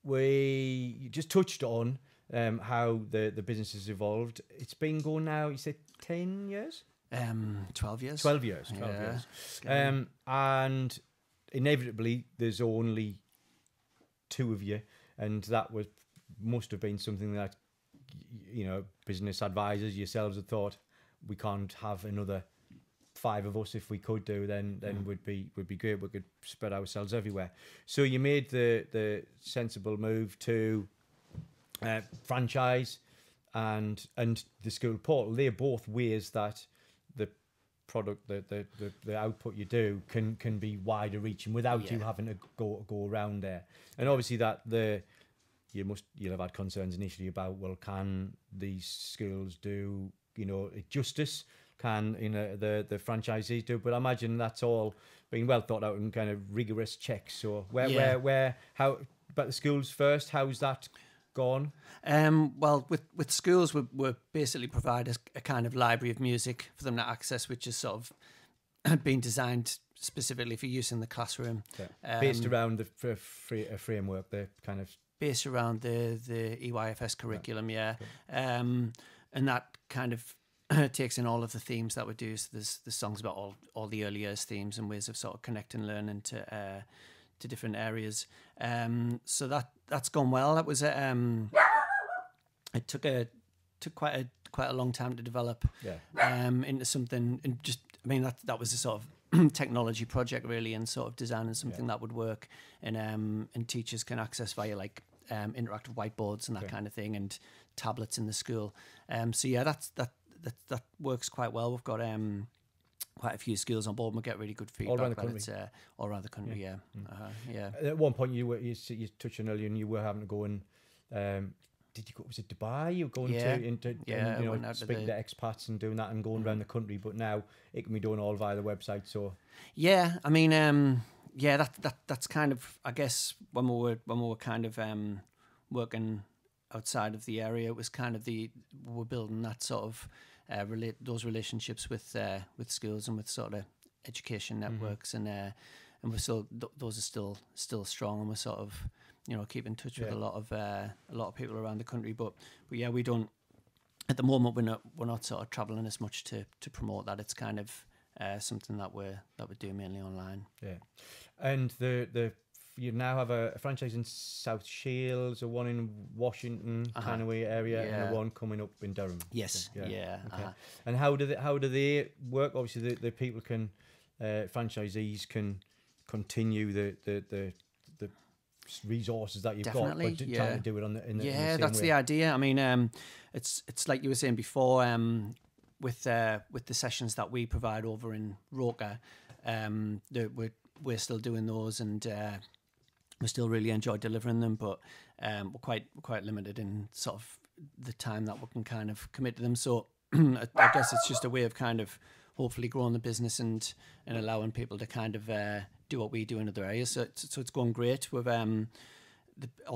We just touched on how the business has evolved. It's been going now, you said 10 years? 12 years. 12 years. 12 years. And inevitably, there's only two of you. And that must have been something that, you know, business advisors, yourselves had thought, we can't have another 5 of us. If we could do, then would be great. We could spread ourselves everywhere. So you made the sensible move to franchise and the school portal. They're both ways that the product, the output you do can be wider reaching without you having to go around there. And obviously you'll have had concerns initially about, well, can these schools do, you know, justice? Can, you know, the franchisees do? But I imagine that's all being well thought out and kind of rigorous checks. So how about the schools first? How's that gone? Well, with schools, we basically provide a kind of library of music for them to access, which is sort of been designed specifically for use in the classroom. Yeah. Based around the framework, the kind of... Based around the EYFS curriculum, yeah. And that kind of takes in all of the themes that we do. So there's songs about all the early years themes and ways of sort of connecting learning to different areas. So that's gone well. That was it took quite a long time to develop into something. And just, I mean, that was a sort of technology project really, and sort of designing something that would work and teachers can access via like interactive whiteboards and that kind of thing, and tablets in the school. So yeah, that works quite well. We've got quite a few schools on board and we get really good feedback. All around the country? It's, all around the country, yeah. Yeah. At one point you touched on earlier and you were having to go and did you go, was it Dubai? You were going to you know, speaking to expats and doing that and going around the country, but now it can be done all via the website. So yeah, I mean, that's kind of, I guess when we were kind of working outside of the area, it was kind of we're building that sort of those relationships with schools and with sort of education networks, and we're still those are still strong, and we're sort of, you know, keep in touch with a lot of people around the country. But yeah, we don't at the moment. We're not sort of traveling as much to promote that. It's kind of something that we do mainly online. Yeah, and you now have a franchise in South Shields, a one in Washington kind of area, and a one coming up in Durham. Yes, yeah. Okay. And how do they work? Obviously, the people can franchisees can continue the resources that you've Definitely, got, but yeah. trying to do it in the same that's way. the idea. I mean, it's like you were saying before, with the sessions that we provide over in Roker, we're still doing those, and we still really enjoy delivering them, but we're quite limited in sort of the time that we can kind of commit to them. So I guess it's just a way of kind of hopefully growing the business and allowing people to kind of do what we do in other areas. So it's going great with all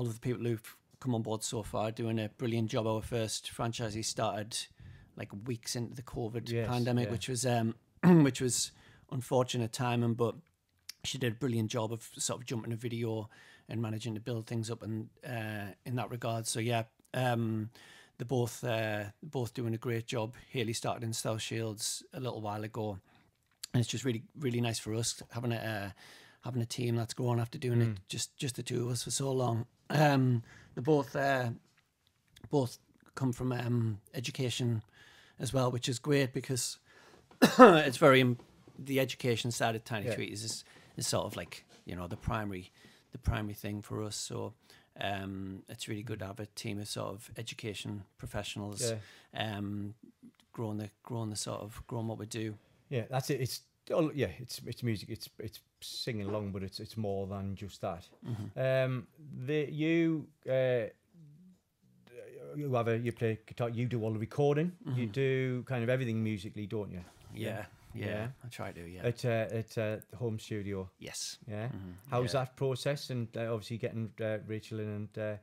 of the people who've come on board so far doing a brilliant job. Our first franchisee started like weeks into the COVID pandemic, which was unfortunate timing, but she did a brilliant job of sort of jumping a video and managing to build things up and in that regard. So yeah, they're both doing a great job. Haley started in South Shields a little while ago, and it's just really, really nice for us having a team that's grown after doing it just the two of us for so long. They both come from education as well, which is great because it's very the education side of Tiny Tweeties is sort of like, you know, the primary thing for us. So it's really good to have a team of sort of education professionals growing what we do. Yeah, that's it. It's music. It's singing along, but it's more than just that. You play guitar. You do all the recording. You do kind of everything musically, don't you? Yeah. I try to. Yeah. At the home studio. Yes. Yeah. How's that process? And obviously getting Rachel in and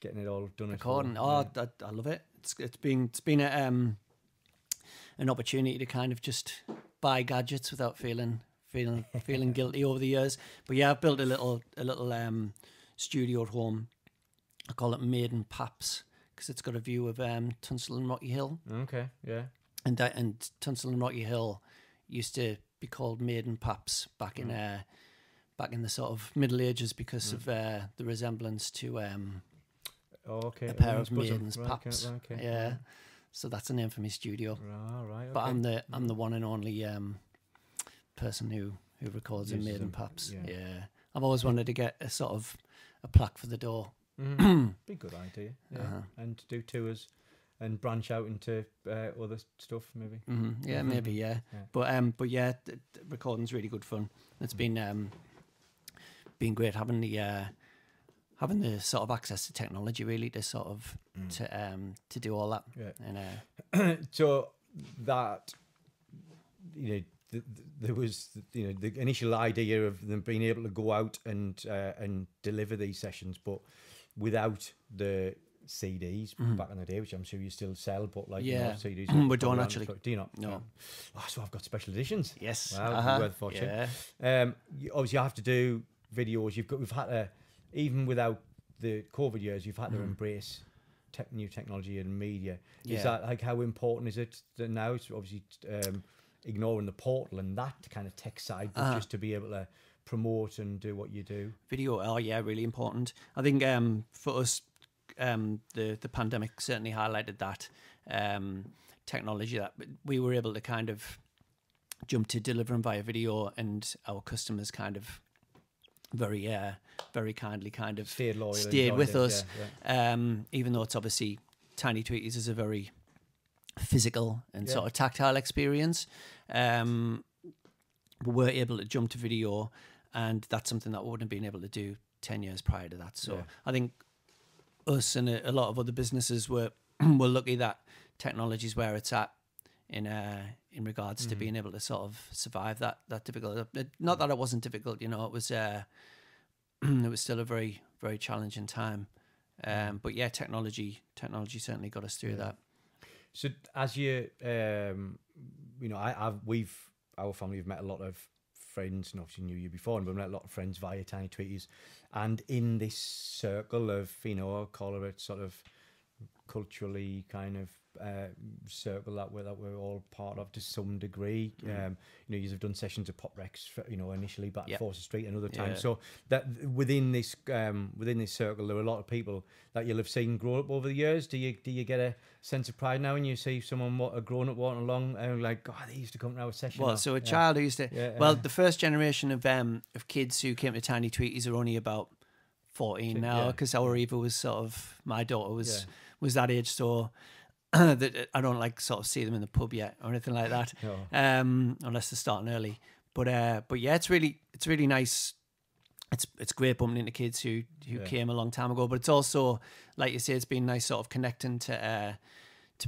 getting it all done. Recording. I love it. It's been an opportunity to kind of just buy gadgets without feeling guilty over the years. But yeah, I've built a little studio at home. I call it Maiden Paps because it's got a view of Tunstall and Rocky Hill. Okay, yeah. And Tunstall and Rocky Hill used to be called Maiden Paps back in the sort of Middle Ages because of the resemblance to a pair of maidens' paps. Okay. Yeah. So that's the name for my studio. Right. Okay. But I'm the one and only person who records in Maiden Paps. Yeah. I've always wanted to get a sort of a plaque for the door. Be a good idea. Yeah. And do tours and branch out into other stuff maybe. Yeah, maybe. Yeah. But yeah, recording's really good fun. It's been great having the sort of access to technology really to sort of to do all that. Yeah. And so that there was the initial idea of them being able to go out and deliver these sessions, but without the CDs back in the day, which I'm sure you still sell, but CDs. We don't actually. Do you not? No. Oh, so I've got special editions. Yes. Wow, worth fortune. Yeah. Obviously, you have to do videos. We've had to, even without the COVID years, you've had to embrace new technology and media. Is that like how important is it that now? It's obviously ignoring the portal and that kind of tech side, but just to be able to promote and do what you do. Video, really important. I think for us, the pandemic certainly highlighted that technology that we were able to kind of jump to delivering via video, and our customers kind of very kindly kind of stayed with us. Even though it's obviously Tiny Tweeties is a very physical and sort of tactile experience, we were able to jump to video, and that's something that we wouldn't have been able to do 10 years prior to that. So I think us and a lot of other businesses were lucky that technology is where it's at in regards to being able to sort of survive that difficult. Not that it wasn't difficult, it was it was still a very, very challenging time. But yeah, technology certainly got us through that. So as you, our family have met a lot of friends, and obviously knew you before, but met a lot of friends via Tiny Tweeties, and in this circle of, I'll call it sort of culturally kind of circle that we're all part of to some degree. You've done sessions of Pop Rex, initially back at Forster Street and other times. So that within this circle, there are a lot of people that you'll have seen grow up over the years. Do you get a sense of pride now when you see someone a grown up walking along and like, God, they used to come to our session? Well, so a child who used to. The first generation of kids who came to Tiny Tweeties are only about 14 now, because our Eva was sort of, my daughter was that age, so that I don't like sort of see them in the pub yet or anything like that, unless they're starting early. But yeah, it's really nice. It's great bumping into kids who came a long time ago, but it's also, like you say, it's been nice sort of connecting to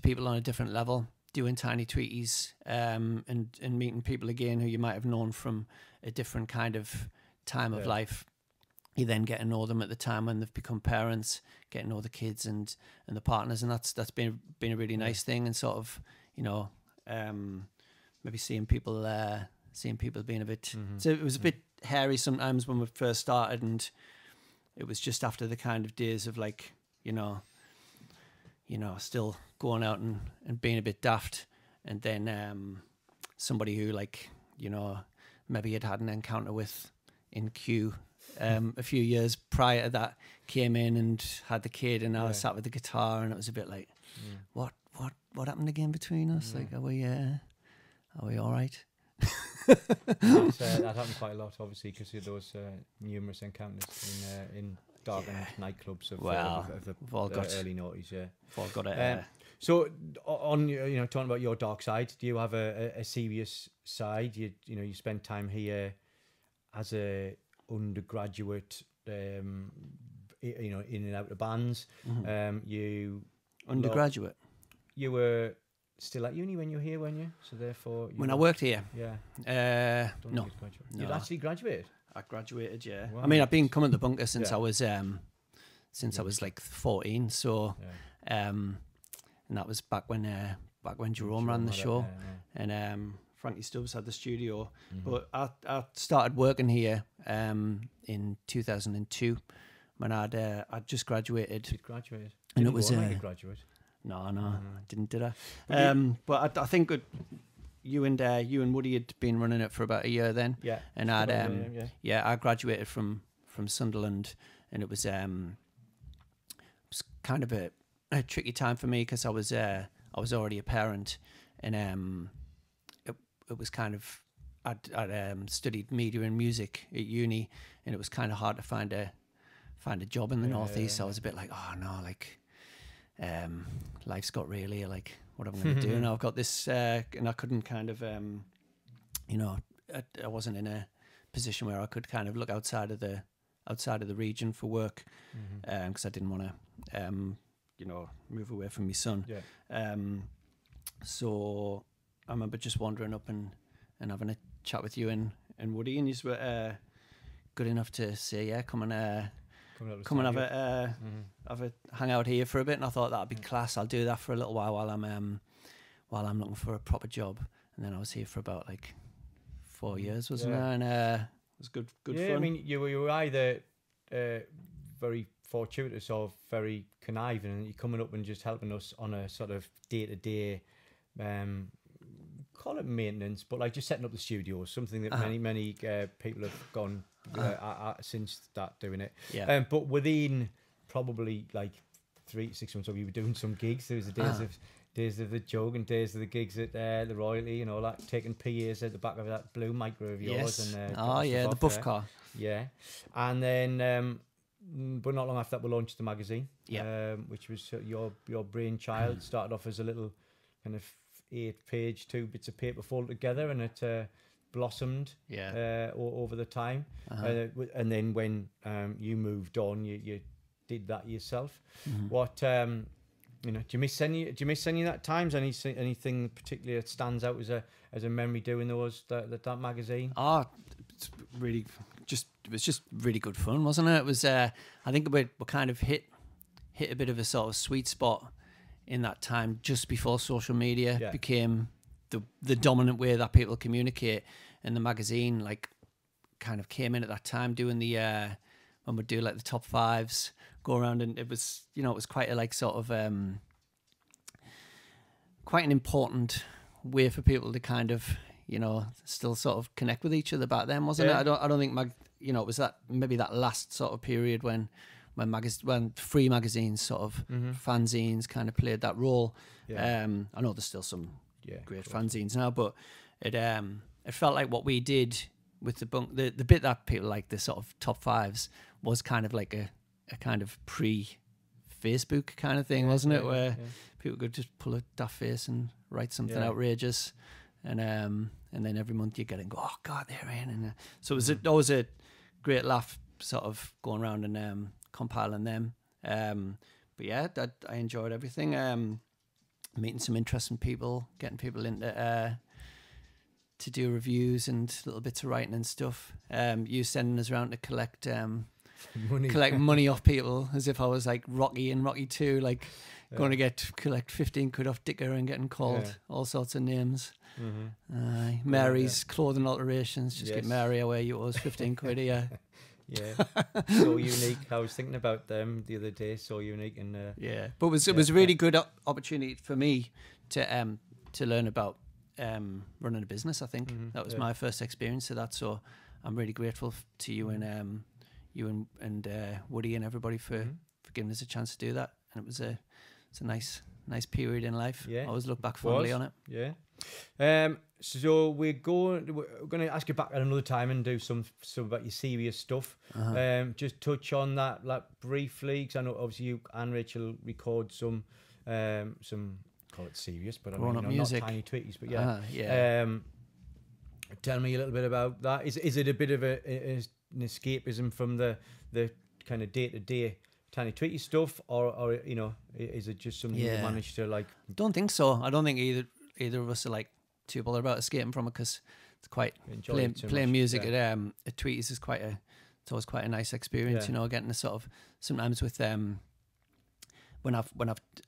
people on a different level, doing Tiny Tweeties, and meeting people again who you might have known from a different kind of time of life. You then get to know them at the time when they've become parents, get to know the kids and the partners, and that's been a really nice thing. And sort of, maybe seeing people being a bit. So it was a bit hairy sometimes when we first started, and it was just after the kind of days of like, still going out and being a bit daft, and then somebody who maybe had an encounter with in Q. A few years prior to that, came in and had the kid, and I was sat with the guitar, and it was a bit like, what happened again between us? Like, are we all right? That happened quite a lot, obviously, because of those numerous encounters in darkened nightclubs of the early noughties. We've all got it. So, on talking about your dark side, do you have a serious side? You spend time here as a undergraduate, in and out of bands. You undergraduate. You were still at uni when you were here, weren't you? So therefore, I worked here, no. You'd actually graduated. I graduated, yeah. Wow. I mean, I've been coming to Bunker since I was like 14. So, and that was back when Jerome ran the show, and Frankie Stubbs had the studio. But I started working here in 2002 when I'd just graduated. You'd graduated. And it was a graduate. No, I didn't, did I? But I think you and Woody had been running it for about a year then. Yeah. And I graduated from Sunderland, and it was kind of a tricky time for me because I was already a parent, and it was kind of, I'd studied media and music at uni, and it was kind of hard to find a job in the Northeast. So I was a bit like, oh no, like, life's got real here. Like, what am I going to do now? I've got this, and I couldn't kind of, I wasn't in a position where I could kind of look outside of the region for work, because I didn't want to, move away from my son. Yeah. So I remember just wandering up and having a chat with you and Woody, and you were good enough to say, yeah, come and have a hang out here for a bit. And I thought that'd be class. I'll do that for a little while I'm looking for a proper job. And then I was here for about like 4 years, wasn't I? And it was good fun. I mean, you were either very fortuitous or very conniving, and you're coming up and just helping us on a sort of day-to-day, call it maintenance, but like just setting up the studio, something that many people have gone since that doing it. Yeah. But within probably like 3 to 6 months, we were doing some gigs. There was the days of the jug and days of the gigs at the Royalty and all that, taking PAs at the back of that blue micro of yours. Yes. And the buff car. Yeah. And then, but not long after that, we launched the magazine, which was your brainchild. Started off as a little kind of 8-page, 2 bits of paper folded together, and it blossomed over the time. And then when you moved on, you did that yourself. What do you miss any of that times? Anything particularly that stands out as a memory doing that magazine? It was just really good fun, wasn't it? It was I think we kind of hit a bit of a sort of sweet spot in that time, just before social media became the dominant way that people communicate, and the magazine like kind of came in at that time, doing the when we'd do like the top fives, go around, and it was it was quite a like sort of quite an important way for people to kind of, you know, still sort of connect with each other back then, wasn't it? I don't think it was that maybe that last sort of period when free magazines sort of fanzines kind of played that role. I know there's still some great fanzines now, but it felt like what we did with the bit that people like, the sort of top fives, was kind of like a kind of pre-Facebook kind of thing, wasn't it? Where people could just pull a daft face and write something outrageous, and then every month you get and go, oh God, they're in, and so it was always a great laugh, sort of going around and compiling them. But yeah, I enjoyed everything. Meeting some interesting people, getting people into to do reviews and little bits of writing and stuff. You sending us around to collect money off people, as if I was like Rocky and Rocky 2, like going to collect 15 quid off Dicker and getting called all sorts of names. Mary's clothing alterations, just get Mary away, you owe us 15 quid here. So unique. I was thinking about them the other day. So unique, and but it was a really good opportunity for me to learn about running a business. I think that was my first experience of that. So I'm really grateful to you and Woody and everybody for giving us a chance to do that. And it's a nice period in life. I always look back fondly on it. So we're going to ask you back at another time and do some about your serious stuff. Just touch on that like briefly, because I know obviously you and Rachel record some call it serious, but I mean, music. Not Tiny Tweeties, but tell me a little bit about that. Is it a bit of an escapism from the kind of day-to-day Tiny Tweety stuff, or you know, is it just something you managed to like? Don't think so. I don't think either of us are like too bothered about escaping from it, because it's quite playing music at Tweeties is it's always quite a nice experience. You know, getting to sort of sometimes with when I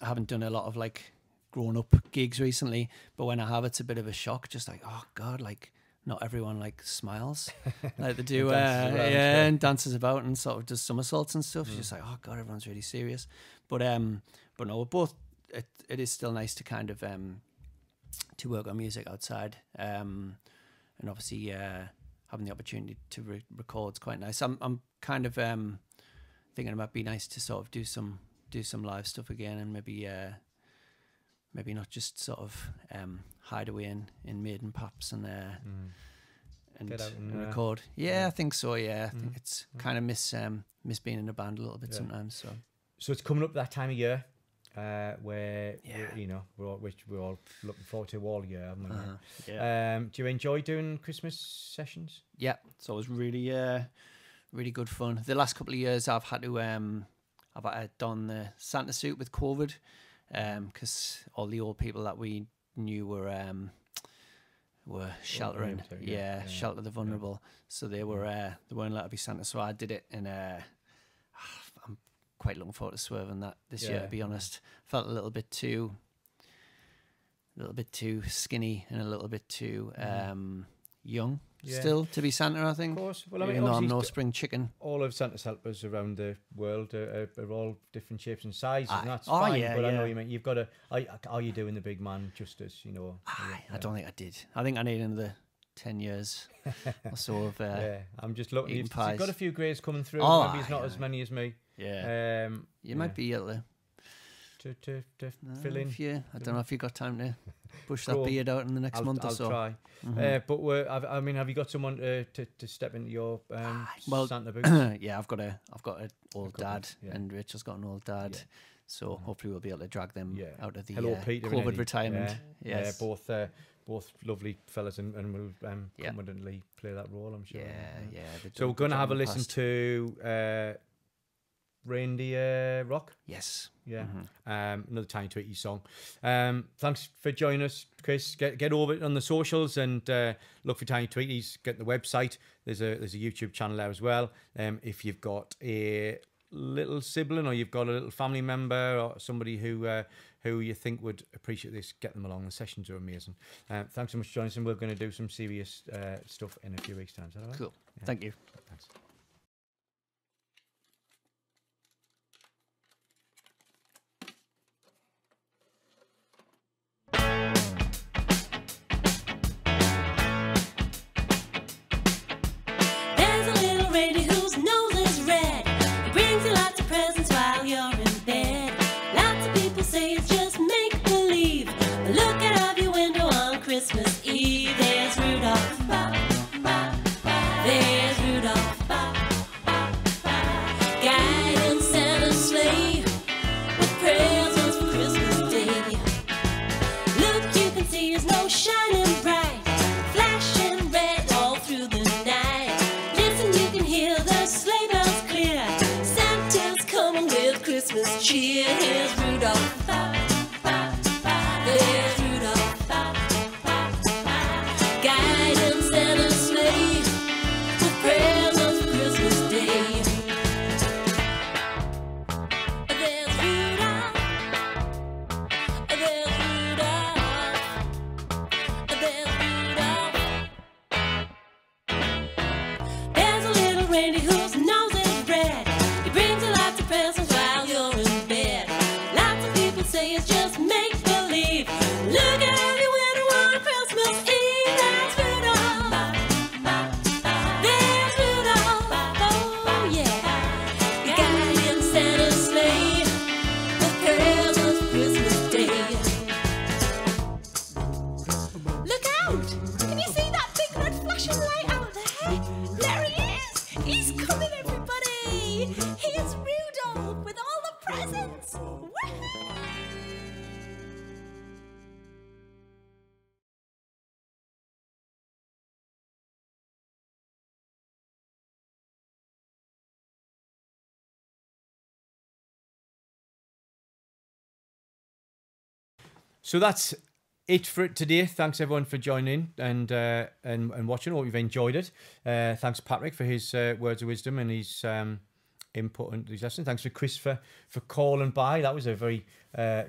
haven't done a lot of like grown up gigs recently, but when I have, it's a bit of a shock. Just like, oh God, like not everyone like smiles like they do and dances about and sort of does somersaults and stuff. It's just like, oh God, everyone's really serious. But no, we're both, it is still nice to kind of to work on music outside, and obviously having the opportunity to record is quite nice. I'm kind of thinking it might be nice to sort of do some live stuff again, and maybe not just sort of hide away in maiden pubs and record. I think so. I think it's kind of miss being in a band a little bit sometimes. So it's coming up that time of year where we're all looking forward to all year, haven't we? Do you enjoy doing Christmas sessions? Yeah, it's always really really good fun. The last couple of years I've had to don the Santa suit with COVID, because all the old people that we knew were sheltering, shelter the vulnerable. So they weren't allowed to be Santa. So I did it, and I'm quite looking forward to swerving that this year. To be honest, felt a little bit too skinny and a little bit too young. Still to be Santa, I think. Of course. Well, I mean, I'm no spring chicken. All of Santa's helpers around the world are all different shapes and sizes, and that's fine. But I know you mean you've got to. Are you doing the big man justice? You know. I don't think I did. I think I need another 10 years or so of. I'm just looking. You've got a few greys coming through. Maybe it's not as many as me. You might be able to fill in. I don't know if you've got time to push that beard out in the next month or so. I'll try. But have you got someone to step into your Santa boots? I've got an old dad, and Rachel's got an old dad. So hopefully we'll be able to drag them out of the COVID retirement. Both lovely fellas, and will confidently play that role, I'm sure. So we're going to have a listen to Reindeer Rock. Yes. Another Tiny Tweety song. Thanks for joining us, Chris. Get over it on the socials and look for Tiny Tweeties. Get the website. There's a YouTube channel there as well. If you've got a little sibling or you've got a little family member or somebody who you think would appreciate this, get them along. The sessions are amazing. Thanks so much for joining us, and we're going to do some serious stuff in a few weeks' time. Is that all right? Cool. Thank you. Thanks. Christmas Eve. There's Rudolph. There's Rudolph. Guiding Santa's sleigh with presents for Christmas Day. Look, you can see his nose shining bright, flashing red all through the night. Listen, you can hear the sleigh bells clear. Santa's coming with Christmas cheer. Here's Rudolph. There's Rudolph. Guiding Santa's sleigh with presents for Christmas Day. There's Rudolph. There's Rudolph. There's Rudolph. There's a little reindeer whose nose is red. He brings you lots of presents while you're in bed. Lots of people say it's just make believe. Look at everywhere on Christmas Eve. There's Rudolph. There's Rudolph. Oh yeah. Guiding Santa's sleigh with presents for Christmas Day. Look out! Can you see that big red flashing light out there? There he is! He's coming, everybody! Here's Rudolph with all the presents! Woohoo! So that's it for it today. Thanks everyone for joining and watching. Hope you've enjoyed it. Thanks Patrick for his words of wisdom and his input into his lesson. Thanks for Chris for calling by. That was a very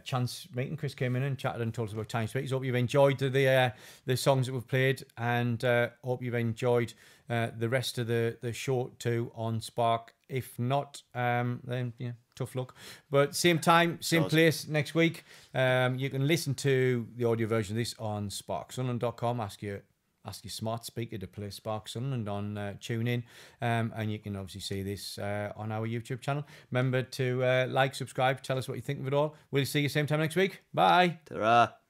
chance meeting. Chris came in and chatted and told us about Tiny Tweeties. Hope you've enjoyed the songs that we've played, and hope you've enjoyed the rest of the show too on Spark. If not, then yeah, tough luck. But same time, same place next week. You can listen to the audio version of this on sparksunderland.com. Ask your smart speaker to play Spark Sunderland on TuneIn, and you can obviously see this on our YouTube channel. Remember to like, subscribe, tell us what you think of it all. We'll see you same time next week. Bye. Ta-ra.